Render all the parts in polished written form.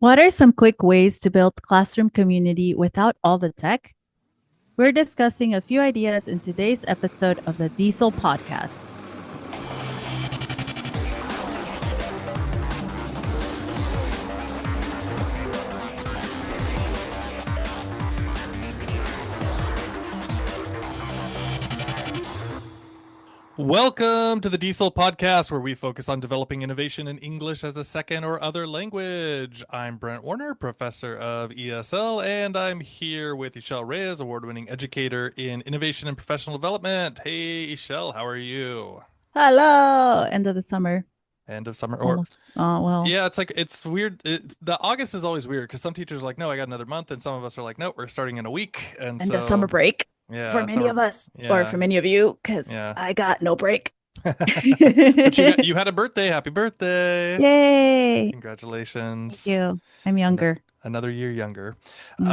What are some quick ways to build classroom community without all the tech? We're discussing a few ideas in today's episode of the DIESOL podcast. Welcome to the DIESOL podcast, where we focus on developing innovation in English as a second or other language. I'm Brent Warner, professor of ESL, and I'm here with Ishel Reyes, award-winning educator in innovation and professional development. Hey, Ishel, how are you? Hello, end of the summer, End of summer, or almost. Oh, well, yeah, it's weird. The August is always weird because some teachers are like, no, I got another month, and some of us are like, no, we're starting in a week, and end of summer so break for yeah, many summer, of us, or yeah, for many of you, because yeah. I got no break. But you had a birthday. Happy birthday. Yay! Thank Congratulations. you. I'm An younger. Another year younger. Mm.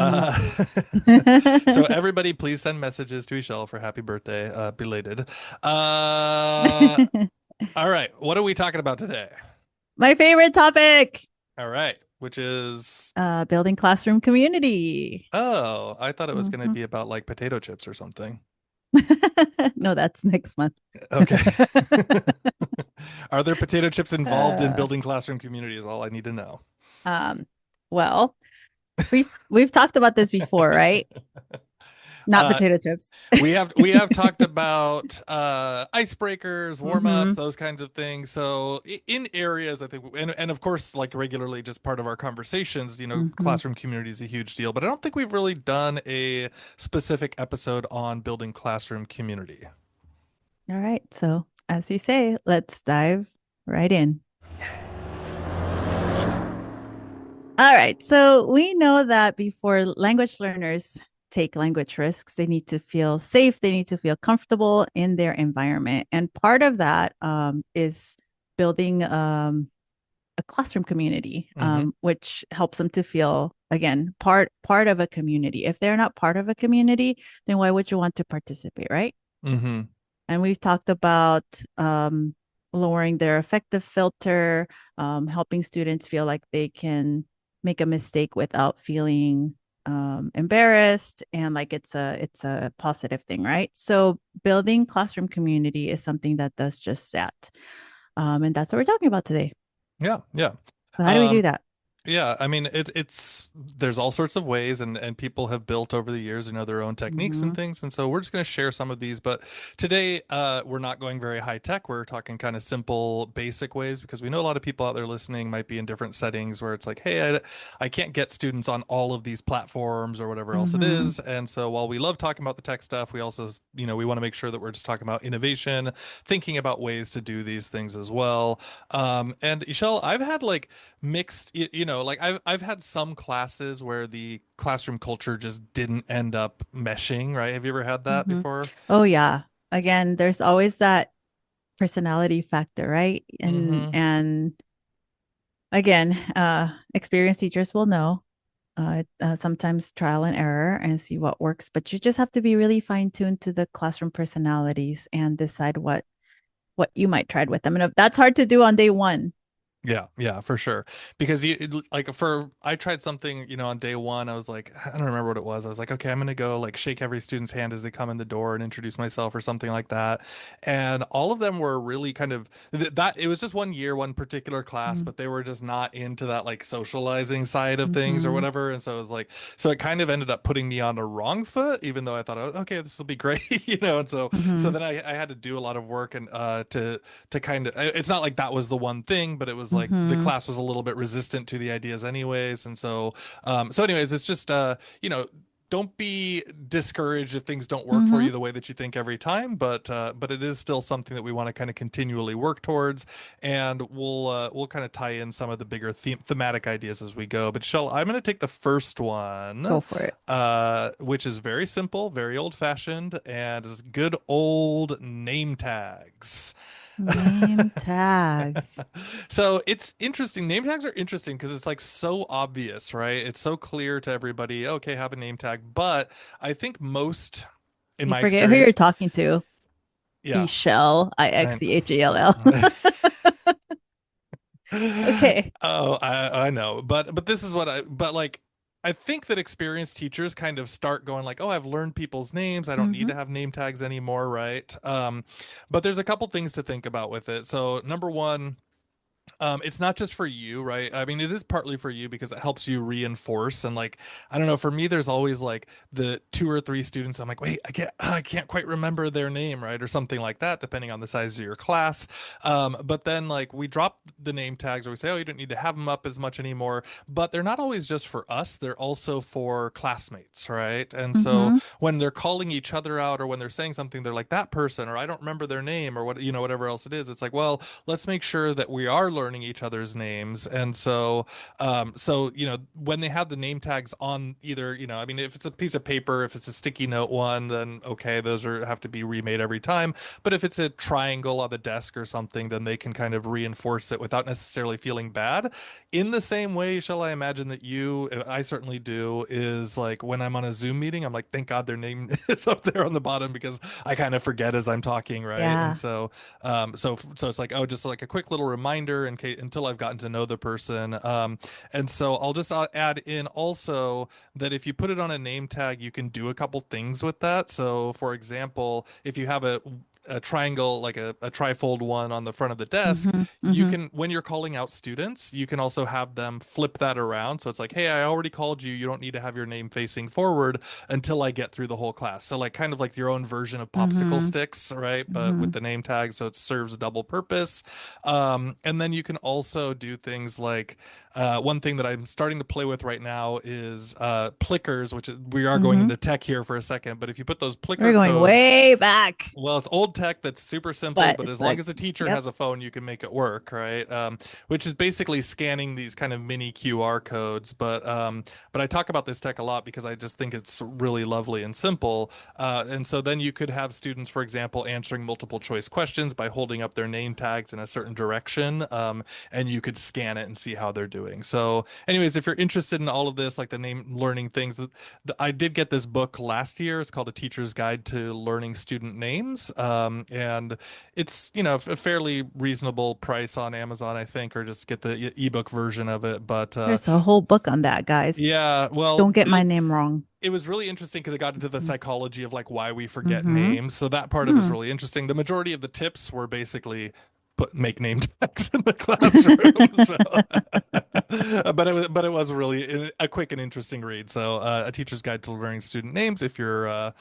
Uh, so everybody, please send messages to Michelle for happy birthday, belated. All right. What are we talking about today? My favorite topic, All right. Which is, building classroom community. oh, I thought it was going to Mhm. be about like potato chips or something. No, that's next month. Okay. Are there potato chips involved in Uh, building classroom community is all I need to know. um, well, we've talked about this before, right? Not Uh, potato chips. we have talked about icebreakers, warm-ups, Mm-hmm. those kinds of things. So in areas, I think, and of course, like regularly, just part of our conversations, Mm-hmm. classroom community is a huge deal. But I don't think we've really done a specific episode on building classroom community. All right. So, as you say, let's dive right in. All right. So, we know that before language learners take language risks, they need to feel safe, they need to feel comfortable in their environment. And part of that is building a classroom community, Mm-hmm. which helps them to feel again part of a community. If they're not part of a community, then why would you want to participate, right? Mm-hmm. And we've talked about lowering their affective filter, helping students feel like they can make a mistake without feeling embarrassed, and like it's a positive thing, right? So building classroom community is something that does just that, and that's what we're talking about today. Yeah, yeah. So how do we do Um, that? Yeah, I mean it's there's all sorts of ways and people have built over the years, their own techniques and Mm-hmm. things. And so we're just going to share some of these, but today we're not going very high tech. We're talking kind of simple, basic ways because we know a lot of people out there listening might be in different settings where it's like, hey, I can't get students on all of these platforms or whatever else it Mm-hmm. is. And so while we love talking about the tech stuff, we also, we want to make sure that we're just talking about innovation, thinking about ways to do these things as well. And Ishel, I've had like mixed like I've had some classes where the classroom culture just didn't end up meshing, right? Have you ever had that Mm-hmm. before? Oh yeah. Again, there's always that personality factor, right? And Mm-hmm. and again, experienced teachers will know. Sometimes trial and error and see what works, but you just have to be really fine tuned to the classroom personalities and decide what you might try with them. And if that's hard to do on day one. Yeah, yeah, for sure. Because like for I tried something, on day one. I was like, I don't remember what it was. I was like, okay, I'm gonna go like shake every student's hand as they come in the door and introduce myself or something like that. And all of them were really kind of that. It was just one year, one particular class, but they were just not into that like socializing side of things or Mm-hmm. whatever. And so it was like, so it kind of ended up putting me on a wrong foot, even though I thought, oh, okay, this will be great, And so Mm-hmm. then I had to do a lot of work and to kind of it's not like that was the one thing, but it was like the Mm-hmm. class was a little bit resistant to the ideas anyways. And so anyways, it's just don't be discouraged if things don't work for Mm-hmm. you the way that you think every time, but it is still something that we want to kind of continually work towards, and we'll kind of tie in some of the bigger thematic ideas as we go. But Shell, I'm going to take the first one, Go for it. which is very simple, very old fashioned, and is good old name tags. Name tags. So it's interesting. Name tags are interesting because it's like so obvious, right? It's so clear to everybody. Okay, have a name tag. But I think most, in You my forget who you're experience, talking to. yeah. Ixchel, And Ixchall. Okay. Oh, I know, but this is what but like I think that experienced teachers kind of start going like, oh, I've learned people's names. I don't need Mm-hmm. to have name tags anymore, right? But there's a couple things to think about with it. So number one, it's not just for you, right? I mean, it is partly for you because it helps you reinforce and like, I don't know, for me, there's always like the two or three students. I'm like, wait, I can't quite remember their name, right? Or something like that, depending on the size of your class. But then like we drop the name tags or we say, oh, you don't need to have them up as much anymore. But they're not always just for us. They're also for classmates, right? And so Mm-hmm. when they're calling each other out or when they're saying something, they're like that person, or I don't remember their name or what, whatever else it is. It's like, well, let's make sure that we are learning each other's names. And so, when they have the name tags on either, I mean, if it's a piece of paper, if it's a sticky note one, then okay, those are have to be remade every time. But if it's a triangle on the desk or something, then they can kind of reinforce it without necessarily feeling bad. In the same way, shall I imagine that I certainly do, is like when I'm on a Zoom meeting, I'm like, thank God their name is up there on the bottom because I kind of forget as I'm talking, right? And Yeah. so it's like, oh, just like a quick little reminder in case until I've gotten to know the person. And so I'll just add in also that if you put it on a name tag, you can do a couple things with that. So for example, if you have a triangle, like a trifold one on the front of the desk, Mm-hmm. you Mm-hmm. can, when you're calling out students, you can also have them flip that around. So it's like, hey, I already called you. You don't need to have your name facing forward until I get through the whole class. So like kind of like your own version of popsicle Mm-hmm. sticks, right? But Mm-hmm. with the name tag, so it serves a double purpose. And then you can also do things like one thing that I'm starting to play with right now is plickers, which we are going Mm-hmm. into tech here for a second. But if you put those We're plicker going codes, way back, well, it's old tech that's super simple, but but it's as long like, as the teacher yep. has a phone, you can make it work, right? Which is basically scanning these kind of mini QR codes. But I talk about this tech a lot because I just think it's really lovely and simple. And so then you could have students, for example, answering multiple choice questions by holding up their name tags in a certain direction, and you could scan it and see how they're doing. So, anyways, if you're interested in all of this, like the name learning things, I did get this book last year. It's called A Teacher's Guide to Learning Student Names. And it's, a fairly reasonable price on Amazon, I think, or just get the ebook version of it. But There's a whole book on that, guys. yeah, well, Don't get my name wrong. it was really interesting because it got into the Mm-hmm. psychology of like why we forget Mm-hmm. names. So that part of it is Hmm. really interesting. The majority of the tips were basically make name tags in the classroom. So, but it was really a quick and interesting read. So, a teacher's guide to learning student names if you're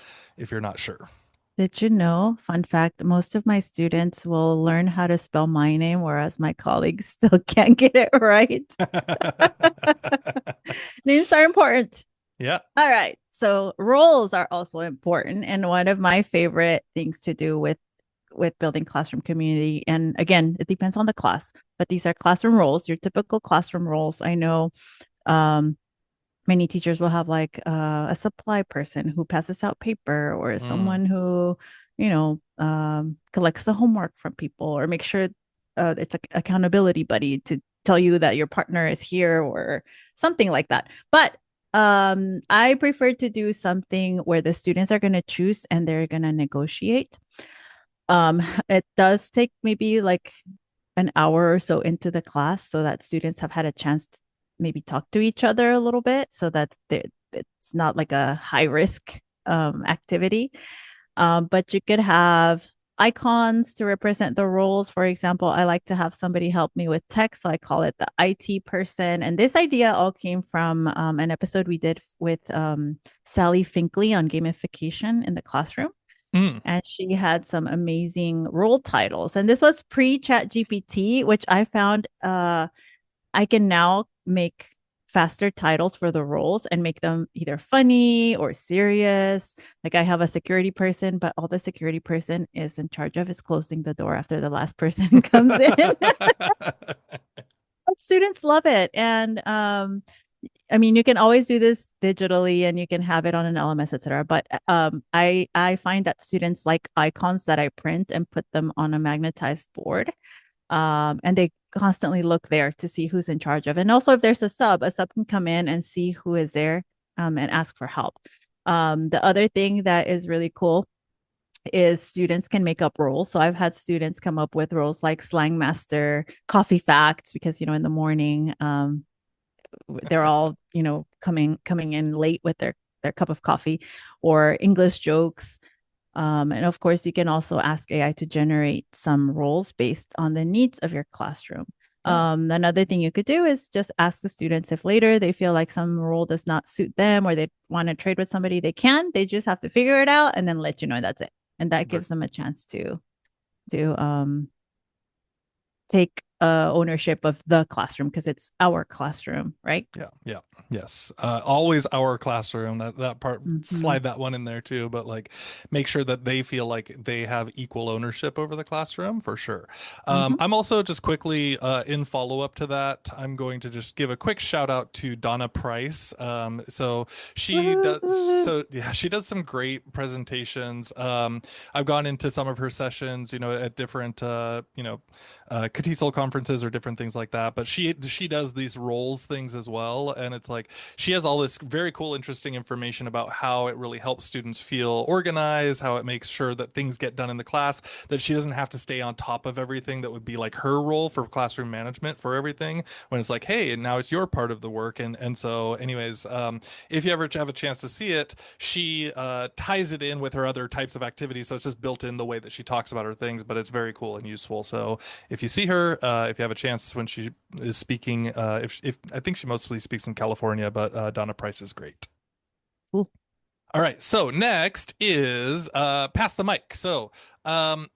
not sure. Did you know, fun fact, most of my students will learn how to spell my name, whereas my colleagues still can't get it right. Names are important. Yeah. All right. So roles are also important. And one of my favorite things to do with building classroom community. And again, it depends on the class, but these are classroom roles, your typical classroom roles. I know um, many teachers will have like a supply person who passes out paper or Mm. someone who, collects the homework from people or make sure it's an accountability buddy to tell you that your partner is here or something like that. But I prefer to do something where the students are going to choose and they're going to negotiate. It does take maybe like an hour or so into the class so that students have had a chance to maybe talk to each other a little bit so that it's not like a high risk activity. But you could have icons to represent the roles. For example, I like to have somebody help me with tech, so I call it the IT person. And this idea all came from an episode we did with Sally Finkley on gamification in the classroom, Mm. and she had some amazing role titles. And this was pre Chat GPT, which I found I can now make faster titles for the roles and make them either funny or serious. Like I have a security person, but all the security person is in charge of is closing the door after the last person comes in. Students love it. And I mean, you can always do this digitally and you can have it on an LMS, etc. But I find that students like icons that I print and put them on a magnetized board. And they constantly look there to see who's in charge of. And also, if there's a sub can come in and see who is there and ask for help. The other thing that is really cool is students can make up roles. So I've had students come up with roles like slang master, coffee facts, because in the morning, they're all coming in late with their cup of coffee, or English jokes. And of course, you can also ask AI to generate some roles based on the needs of your classroom. Oh, Another thing you could do is just ask the students if later they feel like some role does not suit them or they want to trade with somebody, they can. They just have to figure it out and then let you know that's it. And that ver- gives them a chance to take ownership of the classroom because it's our classroom, right? yeah, yeah, yes. Always our classroom. That part, Mm-hmm. slide that one in there too. But like, make sure that they feel like they have equal ownership over the classroom for sure. Mm-hmm. I'm also just quickly in follow up to that. I'm going to just give a quick shout out to Donna Price. So she does. So yeah, she does some great presentations. I've gone into some of her sessions, at different, Tesol conferences or different things like that. But she does these roles things as well, and it's like she has all this very cool, interesting information about how it really helps students feel organized, how it makes sure that things get done in the class, that she doesn't have to stay on top of everything that would be like her role for classroom management for everything. When it's like, hey, and now it's your part of the work, and so, anyways, if you ever have a chance to see it, she ties it in with her other types of activities, so it's just built in the way that she talks about her things, but it's very cool and useful. So if you see her, if you have a chance when she is speaking, if I think she mostly speaks in California, but Donna Price is great. Cool. All right, so next is pass the mic. So um,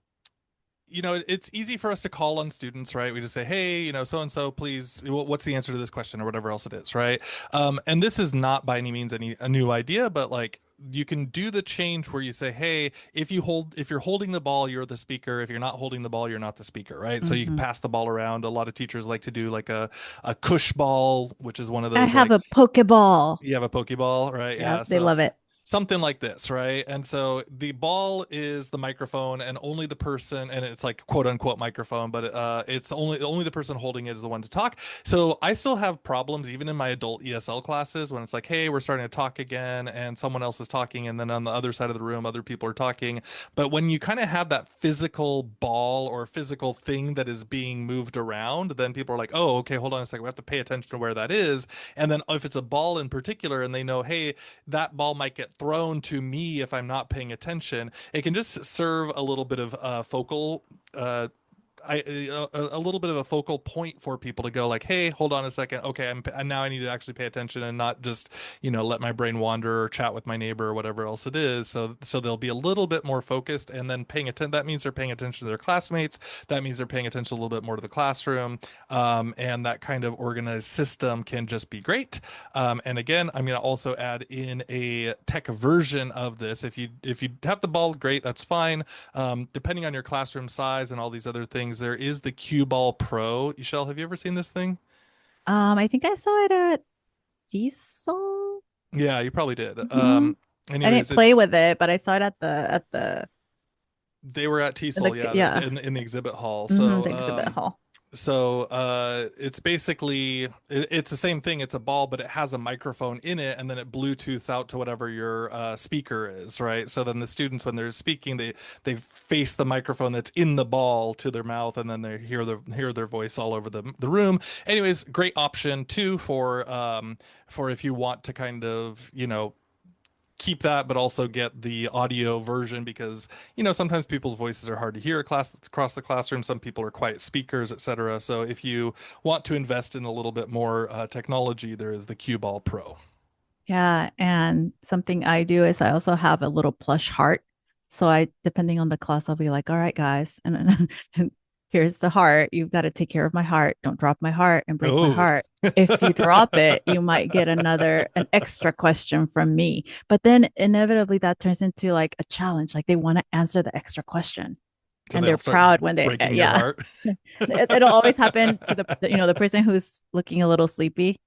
it's easy for us to call on students, right? We just say, hey, so and so, please, what's the answer to this question or whatever else it is, right? And this is not by any means a new idea, but like you can do the change where you say, hey, if you're holding the ball, you're the speaker. If you're not holding the ball, you're not the speaker, right? So you can Mm-hmm. pass the ball around. A lot of teachers like to do like a cush ball, which is one of I those have like a Pokeball. you have a Pokeball, right? Yeah, Yeah. they So love it. something like this, right? And so the ball is the microphone, and only the person, and it's like quote unquote microphone, but it's only the person holding it is the one to talk. So I still have problems even in my adult ESL classes when it's like, hey, we're starting to talk again, and someone else is talking, and then on the other side of the room, other people are talking. But when you kind of have that physical ball or physical thing that is being moved around, then people are like, oh, okay, hold on a second, we have to pay attention to where that is. And then if it's a ball in particular, and they know, hey, that ball might get thrown to me if I'm not paying attention. It can just serve a little bit of focal a little bit of a focal point for people to go like, hey, hold on a second. Okay, and now I need to actually pay attention and not just let my brain wander or chat with my neighbor or whatever else it is. So they'll be a little bit more focused and then paying attention. That means they're paying attention to their classmates. That means they're paying attention a little bit more to the classroom. And that kind of organized system can just be great. And again, I'm going to also add in a tech version of this. If you have the ball, great, that's fine. Depending on your classroom size and all these other things, there is the Cue Ball Pro. Michelle, have you ever seen this thing? I think I saw it at DIESOL. Yeah, you probably did. Hmm. I didn't Anyways, play it's with it, but I saw it at the they were at TESOL, yeah, yeah, in the exhibit hall. the exhibit hall. It's basically it's the same thing. It's a ball, but it has a microphone in it, and then it Bluetooth out to whatever your speaker is, right? So then the students, when they're speaking, they face the microphone that's in the ball to their mouth, and then they hear their voice all over the room. Anyways, great option too for if you want to kind of keep that, but also get the audio version because sometimes people's voices are hard to hear across the classroom. Some people are quiet speakers, etc. So if you want to invest in a little bit more technology, there is the Cue Ball Pro. Yeah, and something I do is I also have a little plush heart. So depending on the class, I'll be like, all right, guys, and here's the heart. You've got to take care of my heart. Don't drop my heart and break my Oh, heart. If you drop it, you might get an extra question from me. But then inevitably that turns into like a challenge. Like they want to answer the extra question, so and they're they'll start proud when they, breaking your yeah. heart. It'll always happen to the person who's looking a little sleepy,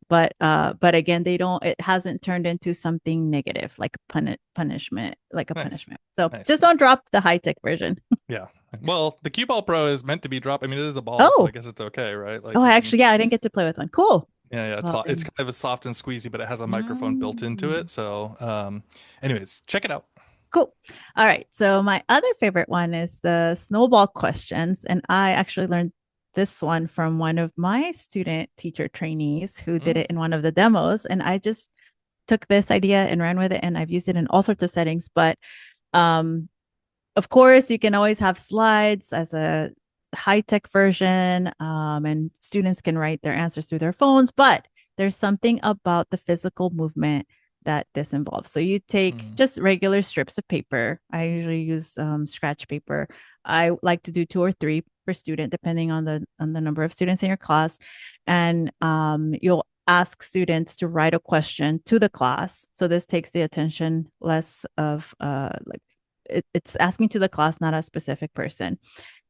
but again, they don't, it hasn't turned into something negative like punishment, like a Nice, punishment. So nice, just don't nice. drop the high tech version. Yeah. Well, the Cue Ball Pro is meant to be dropped. I mean, it is a ball, so I Oh, guess it's okay, right? oh, Like you can. actually, yeah, I didn't get to play with one. Cool. Yeah, yeah, Well it's then. kind of a soft and squeezy, but it has a microphone built into Mm. it. So, anyways, check it out. Cool. All right. So my other favorite one is the snowball questions. And I actually learned this one from one of my student teacher trainees who did Mm, it in one of the demos. And I just took this idea and ran with it. And I've used it in all sorts of settings. But um, of course, you can always have slides as a high tech version, and students can write their answers through their phones. But there's something about the physical movement that this involves. So you take mm, just regular strips of paper. I usually use scratch paper. I like to do two or three per student, depending on the number of students in your class, and you'll ask students to write a question to the class. So this takes the attention less of like it's asking to the class, not a specific person.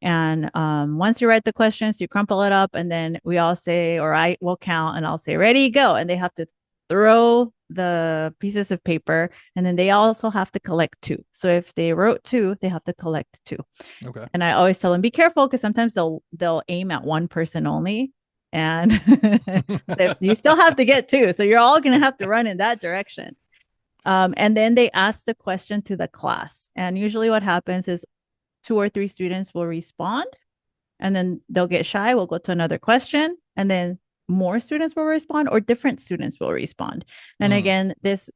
And once you write the questions, you crumple it up, and then we all say, or I will count, and I'll say, "Ready, go!" And they have to throw the pieces of paper, and then they also have to collect two. So if they wrote two, they have to collect two. okay. And I always tell them, be careful because sometimes they'll aim at one person only, and so you still have to get two. So you're all gonna have to run in that direction. And then they ask the question to the class. And usually what happens is two or three students will respond and then they'll get shy. We'll go to another question and then more students will respond or different students will respond. And Mm, again, this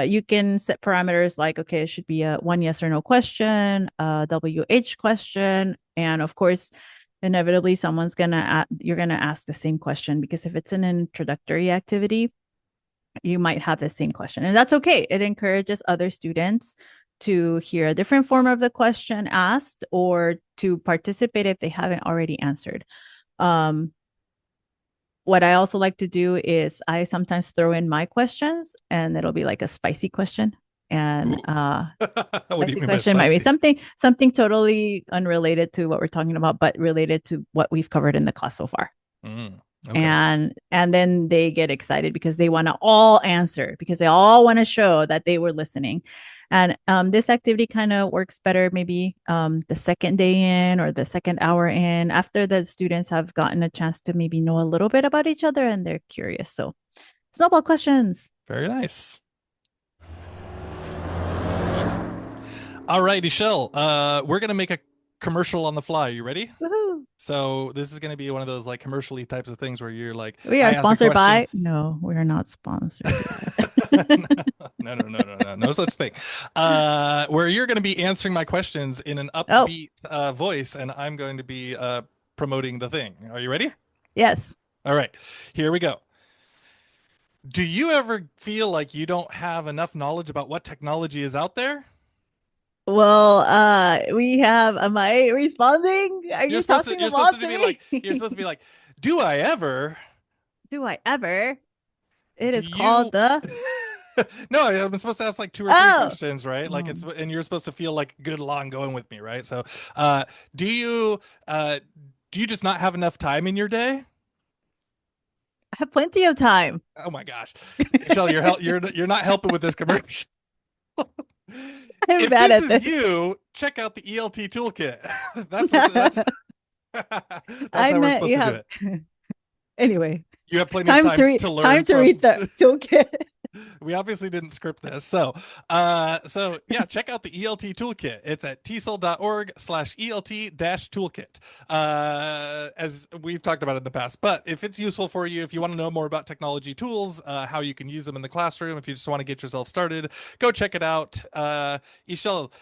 you can set parameters like, okay, it should be a one yes or no question, a WH question. And of course, inevitably you're gonna ask the same question because if it's an introductory activity, you might have the same question. And that's okay. It encourages other students to hear a different form of the question asked or to participate if they haven't already answered. Um, what I also like to do is I sometimes throw in my questions and it'll be like a spicy question. And ooh. What do you spicy mean by question might be spicy? something totally unrelated to what we're talking about, but related to what we've covered in the class so far. Mm, okay. And then they get excited because they want to all answer because they all want to show that they were listening. And this activity kind of works better maybe the second day in or the second hour in after the students have gotten a chance to maybe know a little bit about each other and they're curious. So snowball questions. Very nice. All right, Michelle. We're gonna make a commercial on the fly. You ready? Woohoo. So this is gonna be one of those like commercially types of things where you're like, We I are ask a sponsored question. by, no, we're not sponsored No, yet. no such thing. Where you're going to be answering my questions in an Oh, upbeat voice, and I'm going to be promoting the thing. Are you ready? yes. All right, here we go. Do you ever feel like you don't have enough knowledge about what technology is out there? Well, we have, am I responding? Are you talking You're supposed about to to be like you're me? supposed to be like, do I ever? Do I ever? It Do is called you? the, No, I'm supposed to ask like two or three oh, questions, right? Like it's um, and you're supposed to feel like good long going with me, right? So, uh, do you uh do you just not have enough time in your day? I have plenty of time. Oh my gosh, Michelle, you're not helping with this commercial. I'm If bad this at is this. you, check out the ELT toolkit. That's that's I how we're meant supposed you to do have, it. anyway, You have plenty of time to time learn to from read the toolkit. we obviously didn't script this. So yeah, check out the ELT toolkit. It's at tsol.org/ELT-toolkit. As we've talked about in the past, but if it's useful for you, if you want to know more about technology tools, how you can use them in the classroom, if you just want to get yourself started, go check it out. Ishel,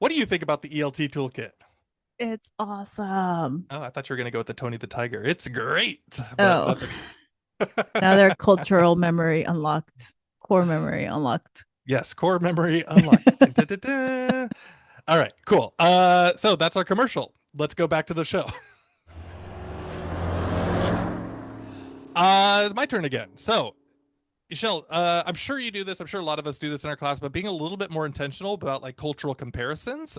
what do you think about the ELT toolkit? It's awesome. Oh, I thought you were going to go with the Tony the Tiger. It's great, but Oh, that's okay. another cultural memory unlocked, core memory unlocked. Yes, core memory unlocked. Dun, dun, dun, dun. All right, cool. So that's our commercial. Let's go back to the show. It's my turn again. So Michelle, I'm sure you do this. I'm sure a lot of us do this in our class, but being a little bit more intentional about like cultural comparisons,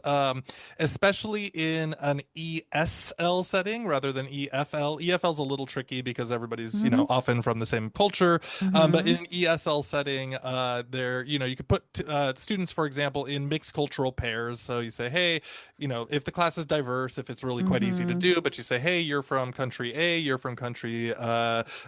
especially in an ESL setting rather than EFL. EFL is a little tricky because everybody's, Mm-hmm. often from the same culture. But Mm-hmm. in an ESL setting, there, you could put students, for example, in mixed cultural pairs. So you say, hey, if the class is diverse, if it's really quite easy to Mm-hmm. do, but you say, hey, you're from country A, you're from country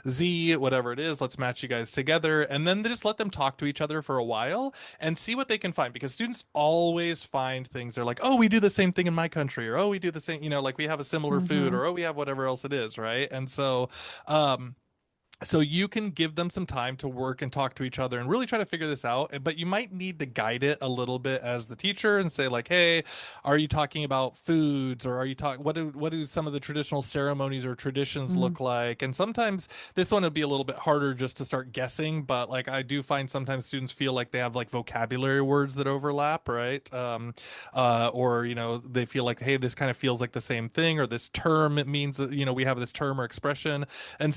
Z, whatever it is, let's match you guys together together, and then just let them talk to each other for a while and see what they can find, because students always find things. They're like, oh, we do the same thing in my country, or oh, we do the same, like we have a similar food, Mm-hmm. or oh, we have whatever else it is, right? And um so you can give them some time to work and talk to each other and really try to figure this out, but you might need to guide it a little bit as the teacher and say like, hey, are you talking about foods, or are you talking, what do some of the traditional ceremonies or traditions Mm-hmm. look like? And sometimes this one would be a little bit harder just to start guessing, but like I do find sometimes students feel like they have like vocabulary words that overlap, right? Or they feel like, hey, this kind of feels like the same thing, or this term, it means that we have this term or expression. And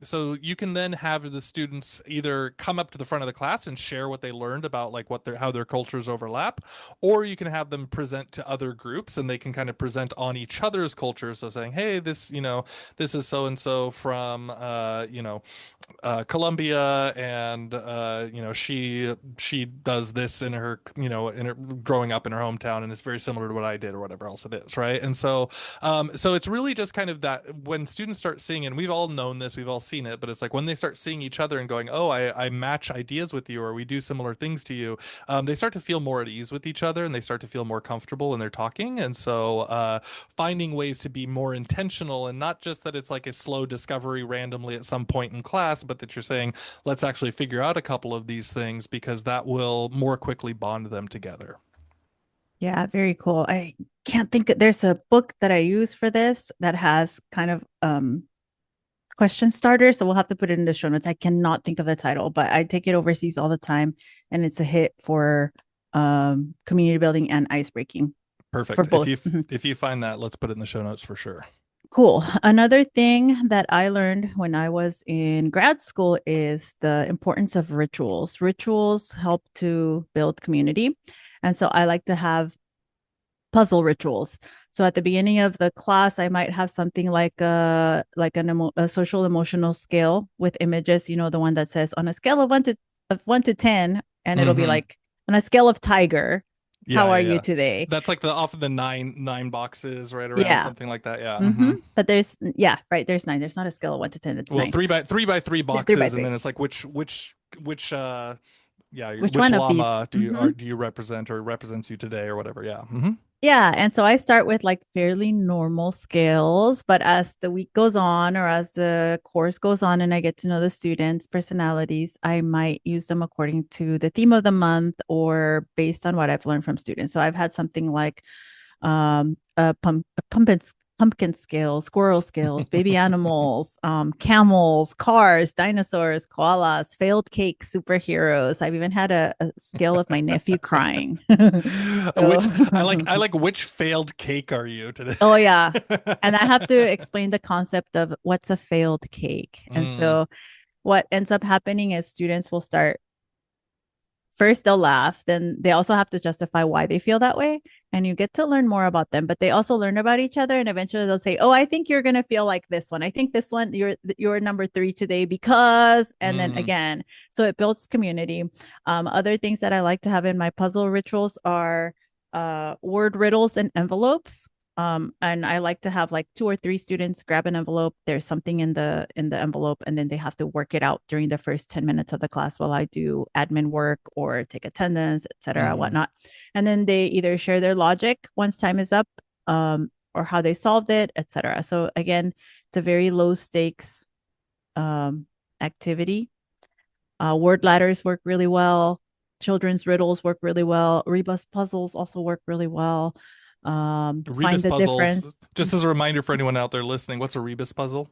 so you can then have the students either come up to the front of the class and share what they learned about like how their cultures overlap, or you can have them present to other groups and they can kind of present on each other's cultures. So saying, hey, this is so and so from Colombia, and she does this in her growing up in her hometown, and it's very similar to what I did or whatever else it is, right? And so it's really just kind of that when students start seeing, and we've all known this, we've all seen it, but it's like when they start seeing each other and going, oh, I match ideas with you, or we do similar things to you, they start to feel more at ease with each other, and they start to feel more comfortable in their talking. And so finding ways to be more intentional, and not just that it's like a slow discovery randomly at some point in class, but that you're saying, let's actually figure out a couple of these things, because that will more quickly bond them together. Yeah, very cool. I can't think there's a book that I use for this that has kind of question starter, so we'll have to put it in the show notes. I cannot think of the title, but I take it overseas all the time, and it's a hit for community building and ice breaking for Perfect. If both. you Mhm. if you find that, let's put it in the show notes for sure. Cool. Another thing that I learned when I was in grad school is the importance of rituals. Rituals help to build community. And so I like to have puzzle rituals. So at the beginning of the class, I might have something like a social emotional scale with images. The one that says on a scale of 1 to 10, and it'll be Mm-hmm. like on a scale of tiger, Yeah, how are yeah, you yeah. today? That's like the off of the nine boxes right around, Yeah. something like that. Yeah. Mm-hmm. Mm-hmm. But there's yeah, right. There's nine. There's not a scale of 1 to 10. It's Well, nine. three by three Yeah, three by boxes, and three. then it's like which yeah, Which which one of these? llama Mm-hmm. do you represent, or represents you today, or whatever. Yeah. Mm-hmm. Yeah, and so I start with like fairly normal scales, but as the week goes on or as the course goes on and I get to know the students' personalities, I might use them according to the theme of the month or based on what I've learned from students. So I've had something like a pumpkin scale, squirrel scales, baby animals, camels, cars, dinosaurs, koalas, failed cake, superheroes. I've even had a scale of my nephew crying. So, Which I like which failed cake are you today? oh yeah. And I have to explain the concept of what's a failed cake. And Mm, so what ends up happening is students will start first they'll laugh, then they also have to justify why they feel that way, and you get to learn more about them, but they also learn about each other, and eventually they'll say, oh, I think you're going to feel like this one. I think this one, you're number 3 today because, and then mm. again. So it builds community. Other things that I like to have in my puzzle rituals are word riddles and envelopes. And I like to have like 2 or 3 students grab an envelope. There's something in the envelope, and then they have to work it out during the first 10 minutes of the class while I do admin work or take attendance, etc., Mm-hmm. whatnot. And then they either share their logic once time is up, or how they solved it, etc. So again, it's a very low stakes um, activity. Word ladders work really well. Children's riddles work really well. Rebus puzzles also work really well. Find Rebus the puzzles. difference. Just as a reminder for anyone out there listening, what's a rebus puzzle?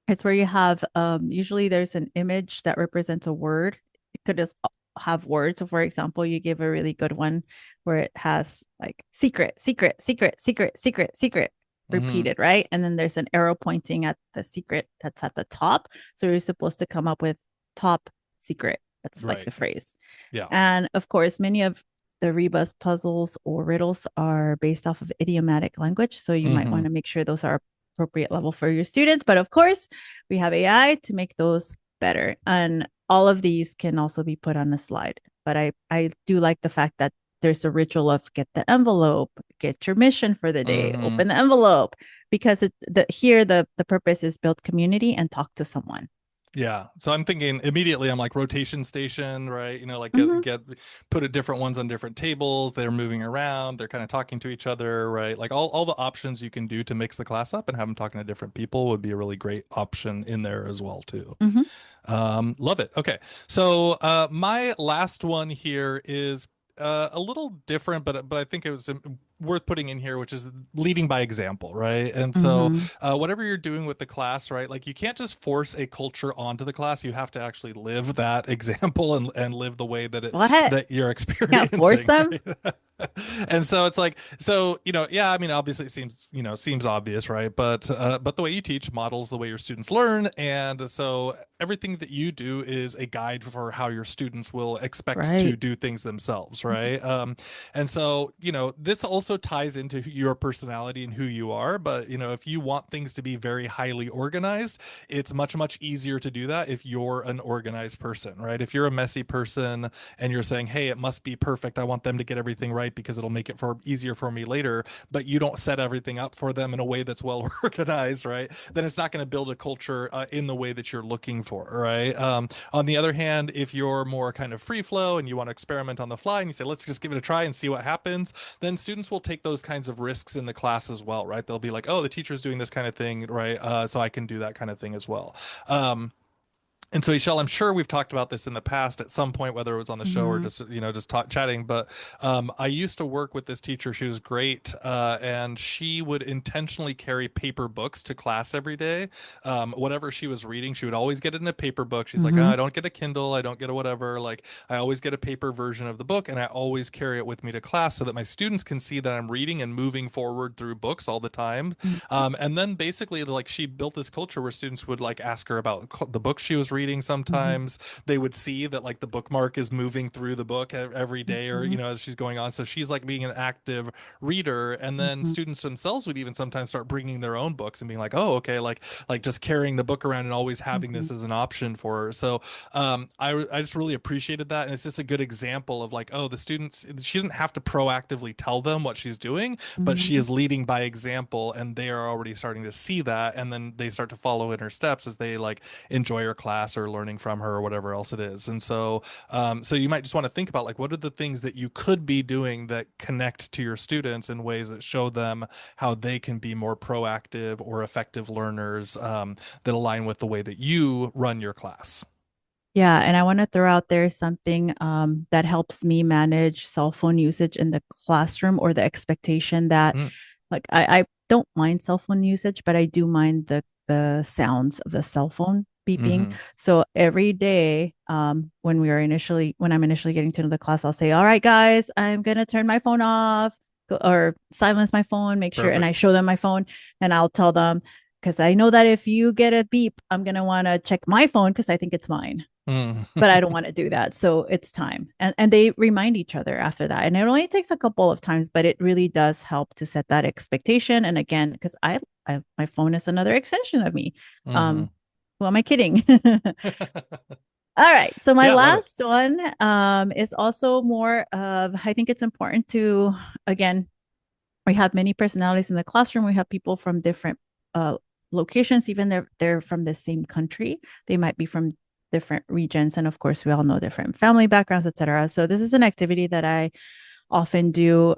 It's where you have usually there's an image that represents a word. It could just have words. So for example, you give a really good one where it has like secret, secret, secret, secret, secret, secret Mm-hmm. repeated, right? And then there's an arrow pointing at the secret that's at the top. So you're supposed to come up with top secret. That's like Right. the phrase. Yeah. And of course, many of the rebus puzzles or riddles are based off of idiomatic language. So you might Mm-hmm. want to make sure those are appropriate level for your students. But of course, we have AI to make those better. And all of these can also be put on a slide. But I do like the fact that there's a ritual of get the envelope, get your mission for the day, Mm-hmm. open the envelope, because here the purpose is build community and talk to someone. Yeah. So I'm thinking immediately, I'm like rotation station, right? Like Hmm. put it different ones on different tables. They're moving around. They're kind of talking to each other, right? Like all the options you can do to mix the class up and have them talking to different people would be a really great option in there as well, too. Hmm. Love it. Okay. So my last one here is a little different, but I think it was worth putting in here, which is leading by example, right? And so Hmm. whatever you're doing with the class, right? Like you can't just force a culture onto the class. You have to actually live that example and live the way What? that you're Can't force experiencing, them? right? And so it's like, so, yeah, I mean, obviously it seems, seems obvious, right? But the way you teach models the way your students learn. And so everything that you do is a guide for how your students will expect to Right. do things themselves, right? And so, this also ties into your personality and who you are. But, if you want things to be very highly organized, it's much, much easier to do that if you're an organized person, right? If you're a messy person and you're saying, hey, it must be perfect. I want them to get everything right because it'll make it easier for me later, but you don't set everything up for them in a way that's well organized, right? Then it's not going to build a culture in the way that you're looking for, right? On the other hand, if you're more kind of free flow and you want to experiment on the fly and you say, let's just give it a try and see what happens, then students will take those kinds of risks in the class as well, right? They'll be like, oh, the teacher's doing this kind of thing, right? So I can do that kind of thing as well. And so, Michelle, I'm sure we've talked about this in the past at some point, whether it was on the show or Hmm. just chatting. But I used to work with this teacher. She was great, and she would intentionally carry paper books to class every day. Whatever she was reading, she would always get it in a paper book. She's like, oh, Hmm. I don't get a Kindle, I don't get a whatever. Like, I always get a paper version of the book, and I always carry it with me to class so that my students can see that I'm reading and moving forward through books all the time. And then basically, like, she built this culture where students would like ask her about the book she was reading. Hmm. Sometimes they would see that like the bookmark is moving through the book every day, or Hmm. as she's going on. So she's like being an active reader, and then Hmm. students themselves would even sometimes start bringing their own books and being like, oh, okay, like just carrying the book around and always having Hmm. this as an option for her. So I just really appreciated that, and it's just a good example of like, oh, the students, she doesn't have to proactively tell them what she's doing, but she Hmm. is leading by example, and they are already starting to see that, and then they start to follow in her steps as they like enjoy her class or learning from her or whatever else it is. And so so you might just want to think about like, what are the things that you could be doing that connect to your students in ways that show them how they can be more proactive or effective learners, that align with the way that you run your class. Yeah, and I want to throw out there something that helps me manage cell phone usage in the classroom, or the expectation that, Mm, like, I don't mind cell phone usage, but I do mind the sounds of the cell phone beeping. hmm So every day, when I'm initially getting to know the class, I'll say, "All right, guys, I'm gonna turn my phone off, or silence my phone, make sure," and I Perfect. show them my phone, and I'll tell them, because I know that if you get a beep, I'm gonna want to check my phone because I think it's mine, Mm. but I don't want to do that. So it's time. And they remind each other after that. And it only takes a couple of times, but it really does help to set that expectation. And again, because my phone is another extension of me. hmm Um, who am I kidding? All right. So my Yeah, love it. last one is also more of, I think it's important to, again, we have many personalities in the classroom. We have people from different uh, locations, even they're from the same country. They might be from different regions, and of course, we all know different family backgrounds, etc. So this is an activity that I often do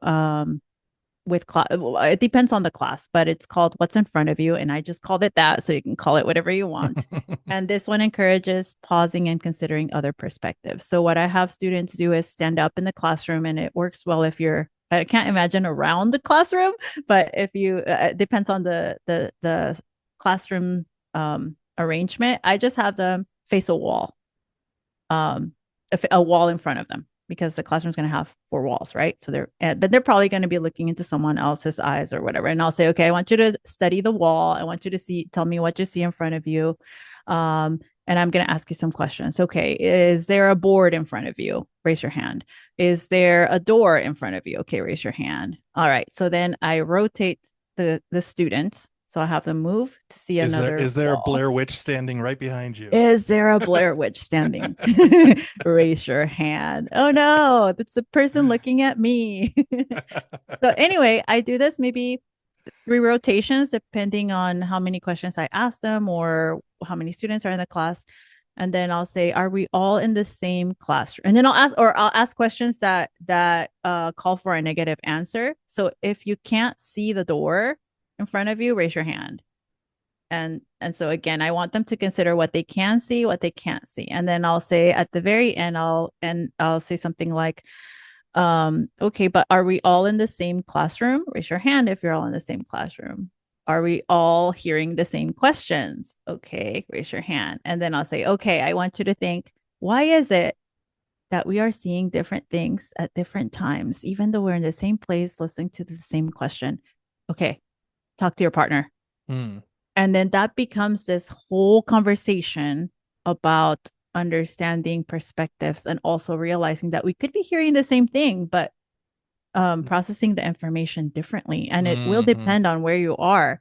with class. It depends on the class, but it's called "What's in Front of You," and I just called it that, so you can call it whatever you want. And this one encourages pausing and considering other perspectives. So what I have students do is stand up in the classroom, and it works well if you're, I can't imagine around the classroom, but if you, it depends on the classroom arrangement. I just have them face a wall, um, a wall in front of them, because the classroom's going to have four walls, right? So but they're probably going to be looking into someone else's eyes or whatever. And I'll say, okay, I want you to study the wall. I want you to tell me what you see in front of you. Um, and I'm going to ask you some questions. Okay, is there a board in front of you? Raise your hand. Is there a door in front of you? Okay, raise your hand. All right. So then I rotate the students. So I have them move to see another Is there a wall. Blair Witch standing right behind you? Is there a Blair Witch standing? Raise your hand. Oh no, that's the person looking at me. So anyway, I do this maybe three rotations depending on how many questions I ask them, or how many students are in the class. And then I'll say, are we all in the same classroom? And then I'll ask questions that call for a negative answer. So if you can't see the door in front of you, raise your hand. And so again, I want them to consider what they can see, what they can't see. And then I'll say at the very end, I'll say something like, okay, but are we all in the same classroom? Raise your hand if you're all in the same classroom. Are we all hearing the same questions? Okay, raise your hand. And then I'll say, okay, I want you to think, why is it that we are seeing different things at different times, even though we're in the same place listening to the same question? Okay, talk to your partner. Hmm. And then that becomes this whole conversation about understanding perspectives and also realizing that we could be hearing the same thing, but processing the information differently. And it will Hmm. depend on where you are.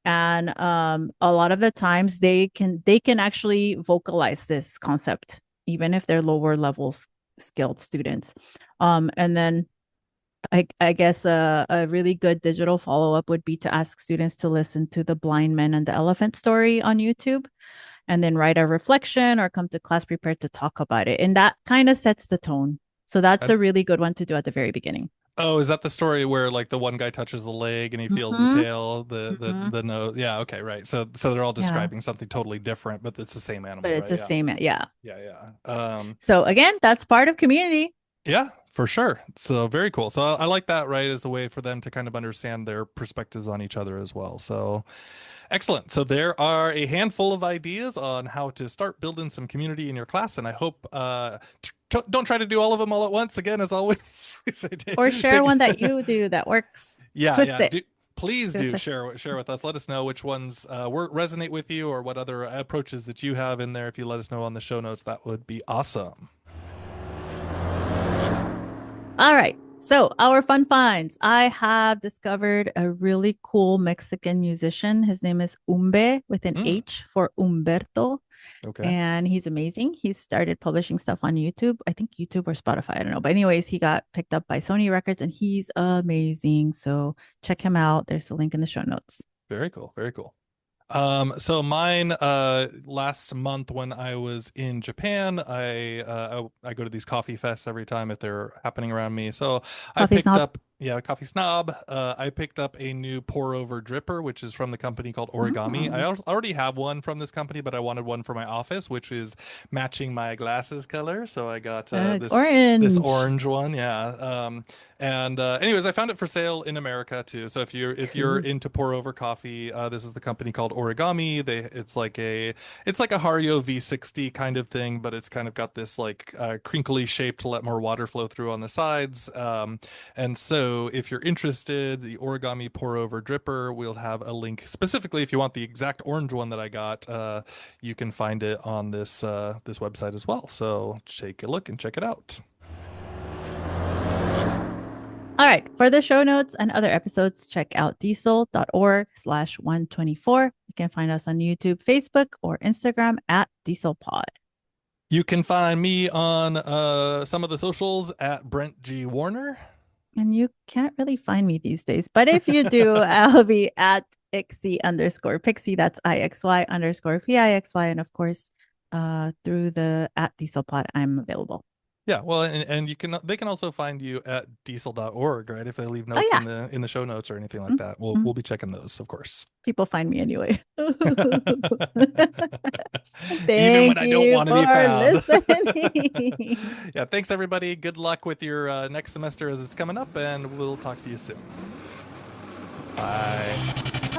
And a lot of the times they can actually vocalize this concept, even if they're lower levels skilled students. And then I guess a really good digital follow up would be to ask students to listen to the Blind Man and the Elephant story on YouTube and then write a reflection or come to class prepared to talk about it. And that kind of sets the tone. So that's a really good one to do at the very beginning. Oh, is that the story where like the one guy touches the leg and he feels the Mm-hmm. tail, Mm-hmm. the nose? Yeah, okay, right. So they're all Yeah. describing something totally different, but it's the same But animal, it's right? the Yeah. same. Yeah. Yeah, yeah. So again, that's part of community. Yeah, for sure. So very cool. So I like that, right, as a way for them to kind of understand their perspectives on each other as well. So excellent. So there are a handful of ideas on how to start building some community in your class, and I hope don't try to do all of them all at once. Again, as always, we say Or share take one that you do that works. yeah, Twist yeah. it. Please Do a do twist. share with us. Let us know which ones resonate with you or what other approaches that you have in there. If you let us know on the show notes, that would be awesome. All right. So, our fun finds. I have discovered a really cool Mexican musician. His name is Umbe with an Mm, H for Umberto. okay. And he's amazing. He started publishing stuff on YouTube. I think YouTube or Spotify. I don't know. But, anyways, he got picked up by Sony Records and he's amazing. So, check him out. There's a link in the show notes. Very cool. Very cool. So mine, last month when I was in Japan, I go to these coffee fests every time if they're happening around me. So I Coffee picked snob. up, yeah, coffee snob. I picked up a new pour over dripper, which is from the company called Origami. Mm, Already have one from this company, but I wanted one for my office, which is matching my glasses color. So I got this orange. orange one, yeah. And anyways, I found it for sale in America too. So if you're Cool. into pour over coffee, this is the company called Origami. It's like a Hario V60 kind of thing, but it's kind of got this like crinkly shape to let more water flow through on the sides. And so if you're interested, the Origami pour over dripper, we'll have a link specifically if you want the exact orange one that I got. You can find it on this website as well. So take a look and check it out. All right. For the show notes and other episodes, check out diesel.org/124. You can find us on YouTube, Facebook, or Instagram at DieselPod. You can find me on some of the socials at Brent G. Warner. And you can't really find me these days. But if you do, I'll be at Ixy_Pixie. That's IXY_PIXY. And of course, through the at DieselPod, I'm available. Yeah, well, and they can also find you at diesel.org, right? If they leave Oh, notes yeah. in the show notes or anything like that, we'll Mm-hmm. we'll be checking those, of course. People find me anyway. Even when Thank I don't you want to be for found. listening. Yeah, thanks everybody. Good luck with your next semester as it's coming up, and we'll talk to you soon. Bye.